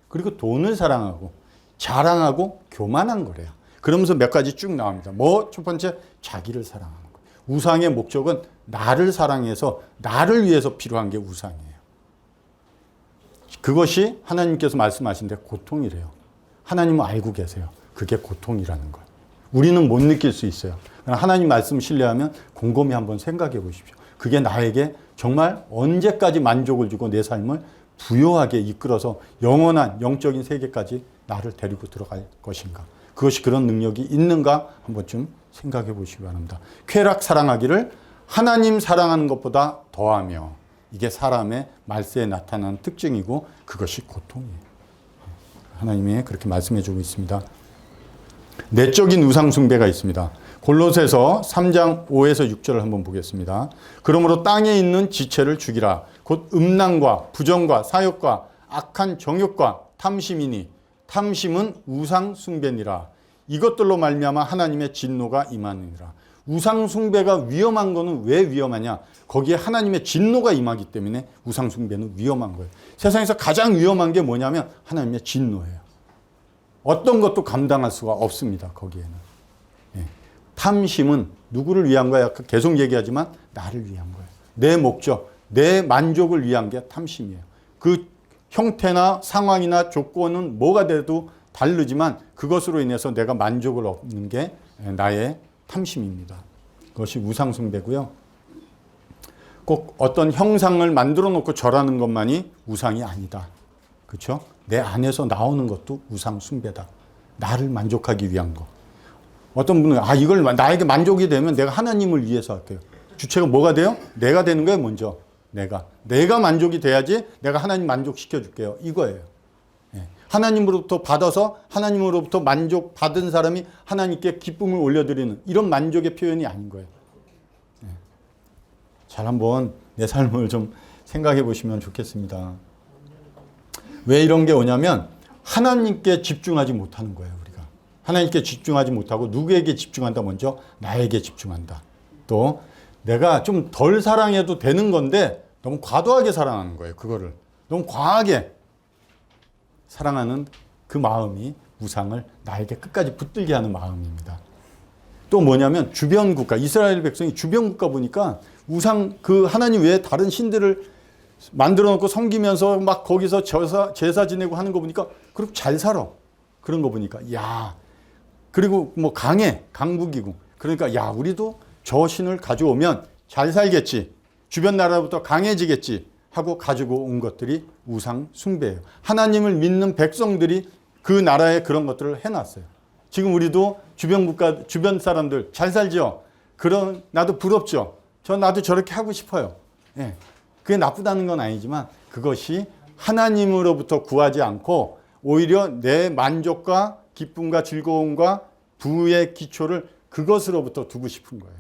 그리고 돈을 사랑하고 자랑하고 교만한 거래요. 그러면서 몇 가지 쭉 나옵니다. 첫 번째, 자기를 사랑하는 거예요. 우상의 목적은 나를 사랑해서 나를 위해서 필요한 게 우상이에요. 그것이 하나님께서 말씀하신 데 고통이래요. 하나님은 알고 계세요. 그게 고통이라는 거예요. 우리는 못 느낄 수 있어요. 하나님 말씀 신뢰하면 곰곰이 한번 생각해 보십시오. 그게 나에게 정말 언제까지 만족을 주고 내 삶을 부요하게 이끌어서 영원한 영적인 세계까지 나를 데리고 들어갈 것인가. 그것이 그런 능력이 있는가 한 번쯤 생각해 보시기 바랍니다. 쾌락 사랑하기를 하나님 사랑하는 것보다 더하며, 이게 사람의 말세에 나타나는 특징이고 그것이 고통이에요. 하나님이 그렇게 말씀해 주고 있습니다. 내적인 우상 숭배가 있습니다. 골로새서 3장 5에서 6절을 한번 보겠습니다. 그러므로 땅에 있는 지체를 죽이라. 곧 음란과 부정과 사욕과 악한 정욕과 탐심이니 탐심은 우상 숭배니라. 이것들로 말미암아 하나님의 진노가 임하느니라. 우상 숭배가 위험한 거는 왜 위험하냐? 거기에 하나님의 진노가 임하기 때문에 우상 숭배는 위험한 거예요. 세상에서 가장 위험한 게 뭐냐면 하나님의 진노예요. 어떤 것도 감당할 수가 없습니다. 거기에는. 예. 탐심은 누구를 위한 거야? 계속 얘기하지만 나를 위한 거예요. 내 목적, 내 만족을 위한 게 탐심이에요. 그 형태나 상황이나 조건은 뭐가 돼도 다르지만 그것으로 인해서 내가 만족을 얻는 게 나의 탐심입니다. 그것이 우상 숭배고요. 꼭 어떤 형상을 만들어 놓고 절하는 것만이 우상이 아니다. 그렇죠? 내 안에서 나오는 것도 우상 숭배다. 나를 만족하기 위한 거. 어떤 분은 이걸 나에게 만족이 되면 내가 하나님을 위해서 할게요. 주체가 뭐가 돼요? 내가 되는 거예요, 먼저. 내가 만족이 돼야지 내가 하나님 만족시켜 줄게요. 이거예요. 예. 하나님으로부터 받아서 하나님으로부터 만족 받은 사람이 하나님께 기쁨을 올려드리는 이런 만족의 표현이 아닌 거예요. 예. 잘 한번 내 삶을 좀 생각해 보시면 좋겠습니다. 왜 이런 게 오냐면 하나님께 집중하지 못하는 거예요. 우리가 하나님께 집중하지 못하고 누구에게 집중한다? 먼저 나에게 집중한다. 또 내가 좀 덜 사랑해도 되는 건데 너무 과도하게 사랑하는 거예요. 그거를 너무 과하게 사랑하는 그 마음이 우상을 나에게 끝까지 붙들게 하는 마음입니다. 또 뭐냐면 주변 국가, 이스라엘 백성이 주변 국가 보니까 우상, 그 하나님 외에 다른 신들을 만들어 놓고 섬기면서 막 거기서 제사 지내고 하는 거 보니까 그렇게 잘 살아. 그런 거 보니까 그리고 뭐 강국이고 그러니까 우리도 저 신을 가져오면 잘 살겠지. 주변 나라부터 강해지겠지 하고 가지고 온 것들이 우상 숭배예요. 하나님을 믿는 백성들이 그 나라에 그런 것들을 해놨어요. 지금 우리도 주변 국가, 주변 사람들 잘 살죠? 나도 부럽죠? 나도 저렇게 하고 싶어요. 예. 그게 나쁘다는 건 아니지만 그것이 하나님으로부터 구하지 않고 오히려 내 만족과 기쁨과 즐거움과 부의 기초를 그것으로부터 두고 싶은 거예요.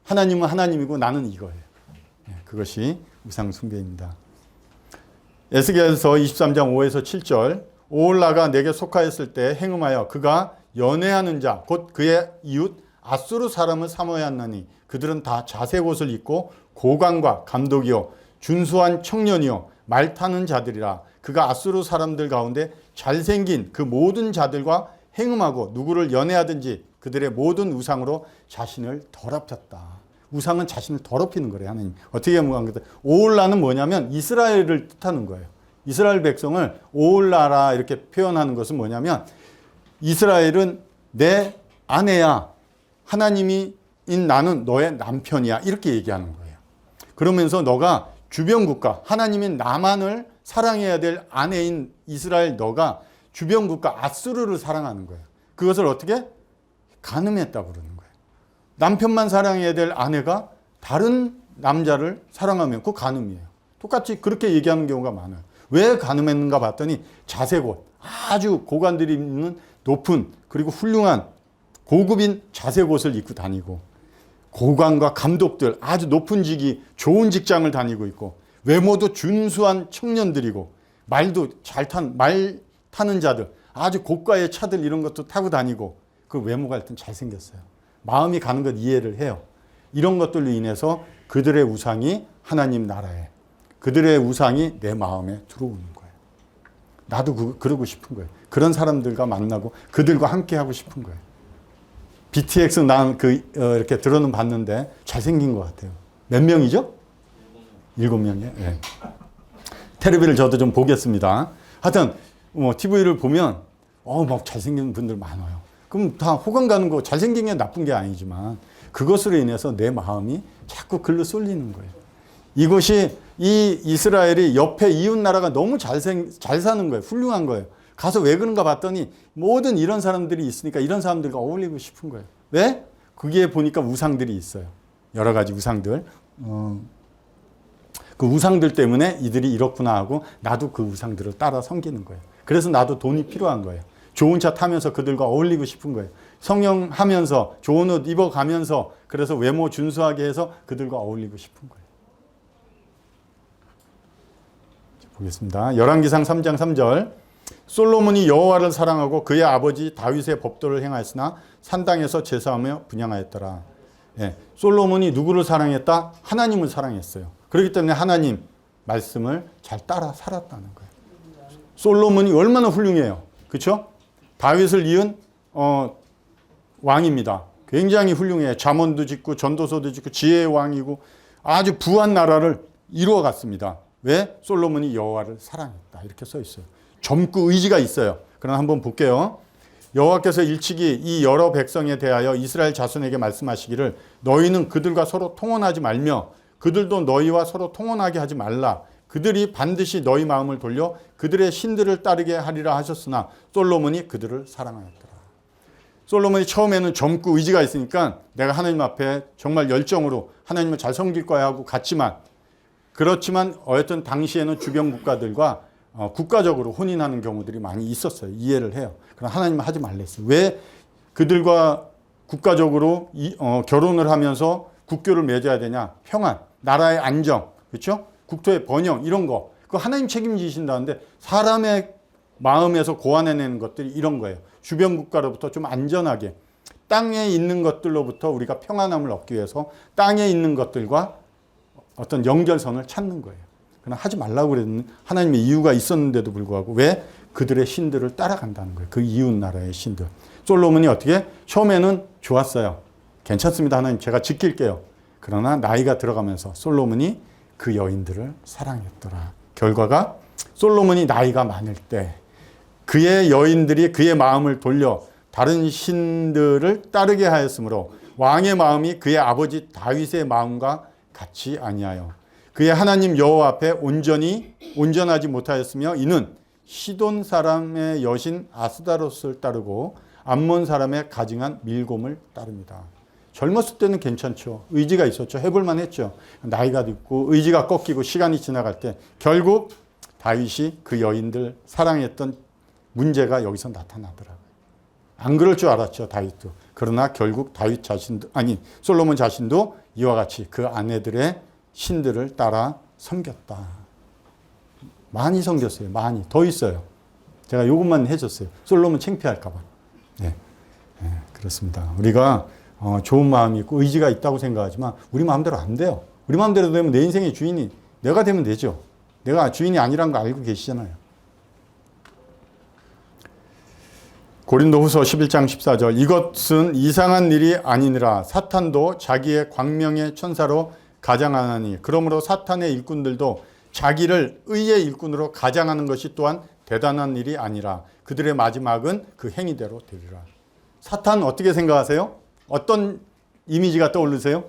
하나님은 하나님이고 나는 이거예요. 그것이 우상 숭배입니다. 에스겔서 23장 5에서 7절 오홀라가 내게 속하였을 때 행음하여 그가 연애하는 자 곧 그의 이웃 앗수르 사람을 사모하였나니 그들은 다 자색 옷을 입고 고관과 감독이요 준수한 청년이요 말 타는 자들이라. 그가 앗수르 사람들 가운데 잘생긴 그 모든 자들과 행음하고 누구를 연애하든지 그들의 모든 우상으로 자신을 더럽혔다. 우상은 자신을 더럽히는 거래요. 하나님. 어떻게 하면 오홀라는 뭐냐면 이스라엘을 뜻하는 거예요. 이스라엘 백성을 오홀라라 이렇게 표현하는 것은 뭐냐면 이스라엘은 내 아내야. 하나님인 나는 너의 남편이야. 이렇게 얘기하는 거예요. 그러면서 너가 주변 국가, 하나님인 나만을 사랑해야 될 아내인 이스라엘 너가 주변 국가 앗수르를 사랑하는 거예요. 그것을 어떻게? 간음했다고 그러는 거예요. 남편만 사랑해야 될 아내가 다른 남자를 사랑하면 그거 간음이에요. 똑같이 그렇게 얘기하는 경우가 많아요. 왜 간음했는가 봤더니 자색옷, 아주 고관들이 입는 높은 그리고 훌륭한 고급인 자색옷을 입고 다니고 고관과 감독들 아주 높은 직위 좋은 직장을 다니고 있고 외모도 준수한 청년들이고 말도 말 타는 자들 아주 고가의 차들 이런 것도 타고 다니고 그 외모가 일단 잘생겼어요. 마음이 가는 것 이해를 해요. 이런 것들로 인해서 그들의 우상이 하나님 나라에 그들의 우상이 내 마음에 들어오는 거예요. 나도 그러고 싶은 거예요. 그런 사람들과 만나고 그들과 함께 하고 싶은 거예요. BTX 난 이렇게 들어는 봤는데 잘생긴 것 같아요. 몇 명이죠? 7명이에요. 네. 텔레비를 저도 좀 보겠습니다. 하여튼 TV를 보면 막 잘생긴 분들 많아요. 그럼 다 호감 가는 거 잘생긴 게 나쁜 게 아니지만 그것으로 인해서 내 마음이 자꾸 글로 쏠리는 거예요. 이것이 이 이스라엘이 옆에 이웃 나라가 너무 잘 사는 거예요. 훌륭한 거예요. 가서 왜 그런가 봤더니 모든 이런 사람들이 있으니까 이런 사람들과 어울리고 싶은 거예요. 왜? 거기에 보니까 우상들이 있어요. 여러 가지 우상들. 그 우상들 때문에 이들이 이렇구나 하고 나도 그 우상들을 따라 섬기는 거예요. 그래서 나도 돈이 필요한 거예요. 좋은 차 타면서 그들과 어울리고 싶은 거예요. 성령하면서 좋은 옷 입어가면서 그래서 외모 준수하게 해서 그들과 어울리고 싶은 거예요. 보겠습니다. 열왕기상 3장 3절 솔로몬이 여호와를 사랑하고 그의 아버지 다윗의 법도를 행하였으나 산당에서 제사하며 분향하였더라. 솔로몬이 누구를 사랑했다? 하나님을 사랑했어요. 그렇기 때문에 하나님 말씀을 잘 따라 살았다는 거예요. 솔로몬이 얼마나 훌륭해요. 그렇죠? 다윗을 이은 왕입니다. 굉장히 훌륭해요. 잠언도 짓고 전도서도 짓고 지혜의 왕이고 아주 부한 나라를 이루어 갔습니다. 왜? 솔로몬이 여호와를 사랑했다. 이렇게 써 있어요. 젊고 의지가 있어요. 그럼 한번 볼게요. 여호와께서 일찍이 이 여러 백성에 대하여 이스라엘 자손에게 말씀하시기를 너희는 그들과 서로 통혼하지 말며 그들도 너희와 서로 통혼하게 하지 말라. 그들이 반드시 너희 마음을 돌려 그들의 신들을 따르게 하리라 하셨으나 솔로몬이 그들을 사랑하였더라. 솔로몬이 처음에는 젊고 의지가 있으니까 내가 하나님 앞에 정말 열정으로 하나님을 잘 섬길 거야 하고 갔지만 그렇지만 어쨌든 당시에는 주변 국가들과 국가적으로 혼인하는 경우들이 많이 있었어요. 이해를 해요. 그럼 하나님은 하지 말랬어요. 왜 국들과 국가적으로 결혼을 하면서 국교를 맺어야 되냐? 평안, 나라의 안정, 그렇죠? 국토의 번영 이런 거. 그거 하나님 책임지신다는데 사람의 마음에서 고안해내는 것들이 이런 거예요. 주변 국가로부터 좀 안전하게 땅에 있는 것들로부터 우리가 평안함을 얻기 위해서 땅에 있는 것들과 어떤 연결선을 찾는 거예요. 그러나 하지 말라고 그랬는 하나님의 이유가 있었는데도 불구하고 왜? 그들의 신들을 따라간다는 거예요. 그 이웃 나라의 신들. 솔로몬이 어떻게? 처음에는 좋았어요. 괜찮습니다. 하나님 제가 지킬게요. 그러나 나이가 들어가면서 솔로몬이 그 여인들을 사랑했더라. 결과가 솔로몬이 나이가 많을 때 그의 여인들이 그의 마음을 돌려 다른 신들을 따르게 하였으므로 왕의 마음이 그의 아버지 다윗의 마음과 같이 아니하여 그의 하나님 여호와 앞에 온전하지 못하였으며 이는 시돈 사람의 여신 아스다로스를 따르고 암몬 사람의 가증한 밀곰을 따릅니다. 젊었을 때는 괜찮죠. 의지가 있었죠. 해볼만 했죠. 나이가 듣고 의지가 꺾이고 시간이 지나갈 때 결국 다윗이 그 여인들 사랑했던 문제가 여기서 나타나더라고요. 안 그럴 줄 알았죠. 다윗도. 그러나 결국 솔로몬 자신도 이와 같이 그 아내들의 신들을 따라 섬겼다. 많이 섬겼어요. 많이. 더 있어요. 제가 요것만 해줬어요. 솔로몬 창피할까 봐. 네. 그렇습니다. 우리가 좋은 마음이 있고 의지가 있다고 생각하지만 우리 마음대로 안 돼요. 우리 마음대로 되면 내 인생의 주인이 내가 되면 되죠. 내가 주인이 아니란 거 알고 계시잖아요. 고린도후서 11장 14절 이것은 이상한 일이 아니니라 사탄도 자기의 광명의 천사로 가장하나니 그러므로 사탄의 일꾼들도 자기를 의의 일꾼으로 가장하는 것이 또한 대단한 일이 아니라 그들의 마지막은 그 행위대로 되리라. 사탄 어떻게 생각하세요? 어떤 이미지가 떠오르세요?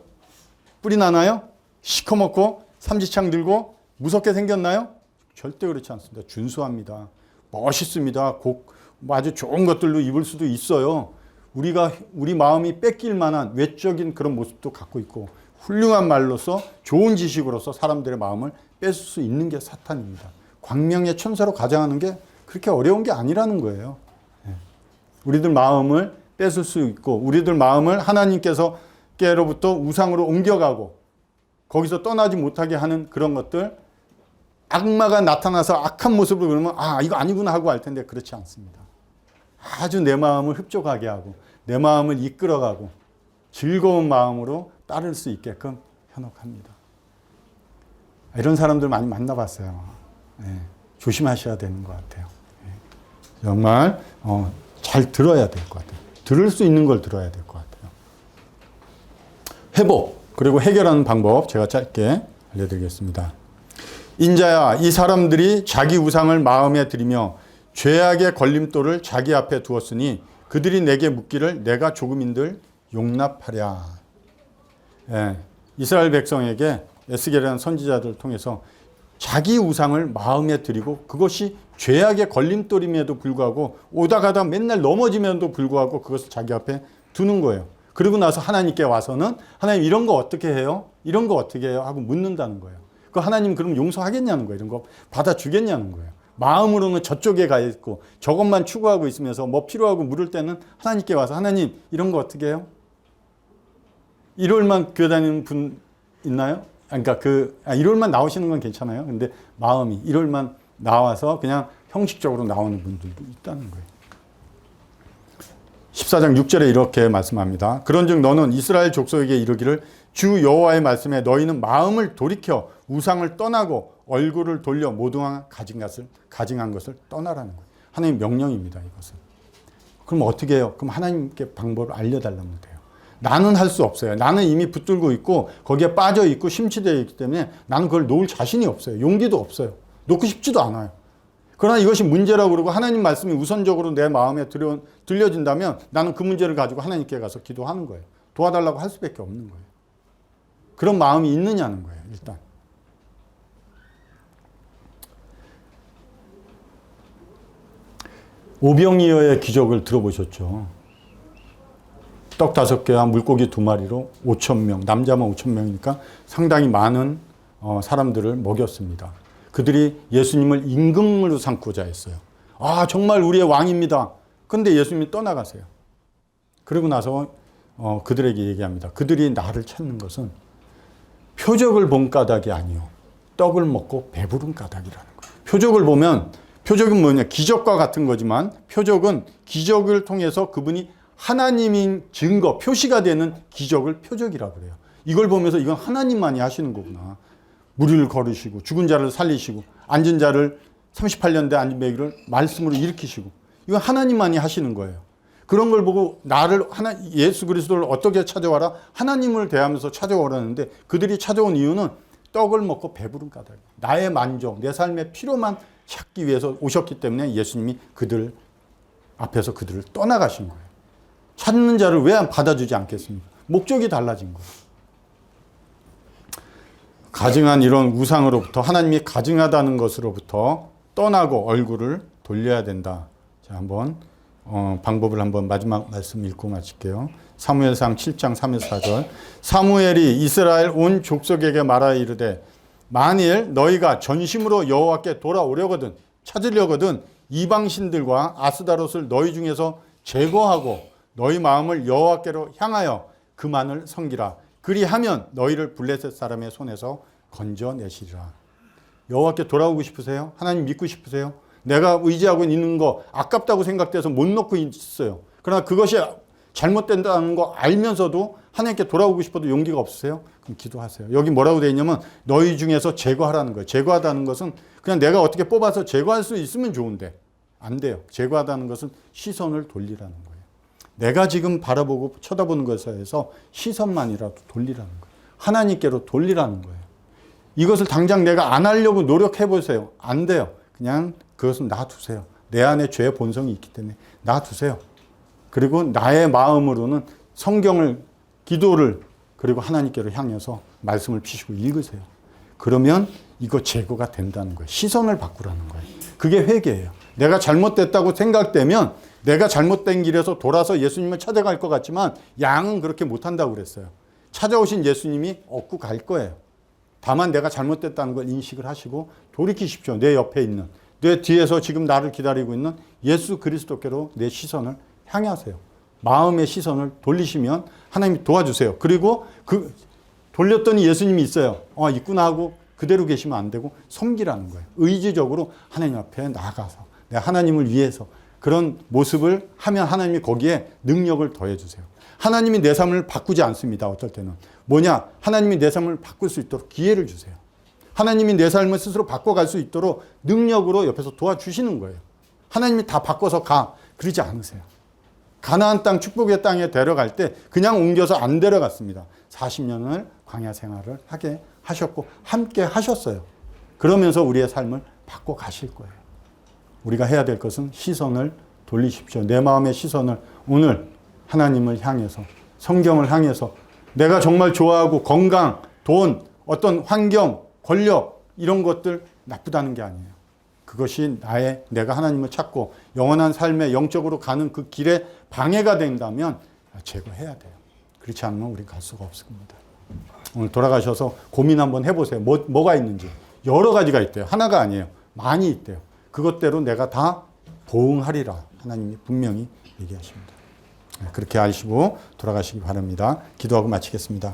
뿔이 나나요? 시커멓고 삼지창 들고 무섭게 생겼나요? 절대 그렇지 않습니다. 준수합니다. 멋있습니다. 아주 좋은 것들로 입을 수도 있어요. 우리 마음이 뺏길 만한 외적인 그런 모습도 갖고 있고 훌륭한 말로서 좋은 지식으로서 사람들의 마음을 뺏을 수 있는 게 사탄입니다. 광명의 천사로 가장하는 게 그렇게 어려운 게 아니라는 거예요. 우리들 마음을 뺏을 수 있고 우리들 마음을 하나님께로부터 우상으로 옮겨가고 거기서 떠나지 못하게 하는 그런 것들 악마가 나타나서 악한 모습으로 그러면 이거 아니구나 하고 알 텐데 그렇지 않습니다. 아주 내 마음을 흡족하게 하고 내 마음을 이끌어가고 즐거운 마음으로 따를 수 있게끔 현혹합니다. 이런 사람들 많이 만나봤어요. 조심하셔야 되는 것 같아요. 정말 잘 들어야 될 것 같아요. 들을 수 있는 걸 들어야 될 것 같아요. 회복 그리고 해결하는 방법 제가 짧게 알려드리겠습니다. 인자야 이 사람들이 자기 우상을 마음에 들이며 죄악의 걸림돌을 자기 앞에 두었으니 그들이 내게 묻기를 내가 조금인들 용납하랴. 이스라엘 백성에게 에스겔이라는 선지자들을 통해서 자기 우상을 마음에 들이고 그것이 죄악의 걸림돌임에도 불구하고 오다 가다 맨날 넘어지면도 불구하고 그것을 자기 앞에 두는 거예요. 그리고 나서 하나님께 와서는 하나님 이런 거 어떻게 해요? 이런 거 어떻게 해요? 하고 묻는다는 거예요. 그 하나님 그럼 용서하겠냐는 거예요. 이런 거 받아주겠냐는 거예요. 마음으로는 저쪽에 가 있고 저것만 추구하고 있으면서 뭐 필요하고 물을 때는 하나님께 와서 하나님 이런 거 어떻게 해요? 일요일만 교회 다니는 분 있나요? 그러니까 일요일만 나오시는 건 괜찮아요. 근데 마음이 일요일만 나와서 그냥 형식적으로 나오는 분들도 있다는 거예요. 14장 6절에 이렇게 말씀합니다. 그런즉 너는 이스라엘 족속에게 이르기를 주 여호와의 말씀에 너희는 마음을 돌이켜 우상을 떠나고 얼굴을 돌려 모두가 가증한 것을 떠나라는 거예요. 하나님 명령입니다. 이것은. 그럼 어떻게 해요? 그럼 하나님께 방법을 알려달라면 돼요. 나는 할 수 없어요. 나는 이미 붙들고 있고 거기에 빠져 있고 심취되어 있기 때문에 나는 그걸 놓을 자신이 없어요. 용기도 없어요. 놓고 싶지도 않아요. 그러나 이것이 문제라고 그러고 하나님 말씀이 우선적으로 내 마음에 들려진다면 나는 그 문제를 가지고 하나님께 가서 기도하는 거예요. 도와달라고 할 수밖에 없는 거예요. 그런 마음이 있느냐는 거예요. 일단. 오병이어의 기적을 들어보셨죠? 떡 5개와 물고기 2마리로 5,000명, 남자만 5,000명이니까 상당히 많은 사람들을 먹였습니다. 그들이 예수님을 임금으로 삼고자 했어요. 아, 정말 우리의 왕입니다. 그런데 예수님이 떠나가세요. 그러고 나서 그들에게 얘기합니다. 그들이 나를 찾는 것은 표적을 본 까닭이 아니요, 떡을 먹고 배부른 까닭이라는 거예요. 표적을 보면, 표적은 뭐냐? 기적과 같은 거지만 표적은 기적을 통해서 그분이 하나님인 증거, 표시가 되는 기적을 표적이라고 그래요. 이걸 보면서 이건 하나님만이 하시는 거구나. 무리를 걸으시고 죽은 자를 살리시고 앉은 자를 38년 된 앉은 배기를 말씀으로 일으키시고 이건 하나님만이 하시는 거예요. 그런 걸 보고 나를 예수 그리스도를 어떻게 찾아와라? 하나님을 대하면서 찾아오라는데 그들이 찾아온 이유는 떡을 먹고 배부른 까닭, 나의 만족, 내 삶의 필요만 찾기 위해서 오셨기 때문에 예수님이 그들 앞에서 그들을 떠나가신 거예요. 찾는 자를 왜 받아주지 않겠습니까? 목적이 달라진 거예요. 가증한 이런 우상으로부터, 하나님이 가증하다는 것으로부터 떠나고 얼굴을 돌려야 된다. 자, 한번 방법을 한번 마지막 말씀 읽고 마칠게요. 사무엘상 7장 3에서 4절. 사무엘이 이스라엘 온 족속에게 말하여 이르되 만일 너희가 전심으로 여호와께 돌아오려거든, 찾으려거든 이방신들과 아스다롯을 너희 중에서 제거하고 너희 마음을 여호와께로 향하여 그만을 섬기라. 그리하면 너희를 블레셋 사람의 손에서 건져내시리라. 여호와께 돌아오고 싶으세요? 하나님 믿고 싶으세요? 내가 의지하고 있는 거 아깝다고 생각돼서 못 놓고 있어요. 그러나 그것이 잘못된다는 거 알면서도 하나님께 돌아오고 싶어도 용기가 없으세요? 그럼 기도하세요. 여기 뭐라고 되어 있냐면 너희 중에서 제거하라는 거예요. 제거하다는 것은 그냥 내가 어떻게 뽑아서 제거할 수 있으면 좋은데 안 돼요. 제거하다는 것은 시선을 돌리라는 거예요. 내가 지금 바라보고 쳐다보는 것에서 시선만이라도 돌리라는 거예요. 하나님께로 돌리라는 거예요. 이것을 당장 내가 안 하려고 노력해 보세요. 안 돼요. 그냥 그것은 놔두세요. 내 안에 죄의 본성이 있기 때문에 놔두세요. 그리고 나의 마음으로는 성경을, 기도를, 그리고 하나님께로 향해서 말씀을 피시고 읽으세요. 그러면 이거 제거가 된다는 거예요. 시선을 바꾸라는 거예요. 그게 회개예요. 내가 잘못됐다고 생각되면 내가 잘못된 길에서 돌아서 예수님을 찾아갈 것 같지만 양은 그렇게 못한다고 그랬어요. 찾아오신 예수님이 얻고 갈 거예요. 다만 내가 잘못됐다는 걸 인식을 하시고 돌이키십시오. 내 옆에 있는, 내 뒤에서 지금 나를 기다리고 있는 예수 그리스도께로 내 시선을 향하세요. 마음의 시선을 돌리시면 하나님이 도와주세요. 그리고 그 돌렸더니 예수님이 있어요. 있구나 하고 그대로 계시면 안 되고 섬기라는 거예요. 의지적으로 하나님 앞에 나아가서 내가 하나님을 위해서 그런 모습을 하면 하나님이 거기에 능력을 더해 주세요. 하나님이 내 삶을 바꾸지 않습니다. 어떨 때는. 뭐냐? 하나님이 내 삶을 바꿀 수 있도록 기회를 주세요. 하나님이 내 삶을 스스로 바꿔갈 수 있도록 능력으로 옆에서 도와주시는 거예요. 하나님이 다 바꿔서 가. 그러지 않으세요. 가나안 땅, 축복의 땅에 데려갈 때 그냥 옮겨서 안 데려갔습니다. 40년을 광야 생활을 하게 하셨고 함께 하셨어요. 그러면서 우리의 삶을 바꿔 가실 거예요. 우리가 해야 될 것은 시선을 돌리십시오. 내 마음의 시선을 오늘 하나님을 향해서, 성경을 향해서, 내가 정말 좋아하고 건강, 돈, 어떤 환경, 권력 이런 것들 나쁘다는 게 아니에요. 그것이 내가 하나님을 찾고 영원한 삶에 영적으로 가는 그 길에 방해가 된다면 제거해야 돼요. 그렇지 않으면 우리 갈 수가 없습니다. 오늘 돌아가셔서 고민 한번 해보세요. 뭐가 있는지. 여러 가지가 있대요. 하나가 아니에요. 많이 있대요. 그것대로 내가 다 보응하리라. 하나님이 분명히 얘기하십니다. 그렇게 아시고 돌아가시기 바랍니다. 기도하고 마치겠습니다.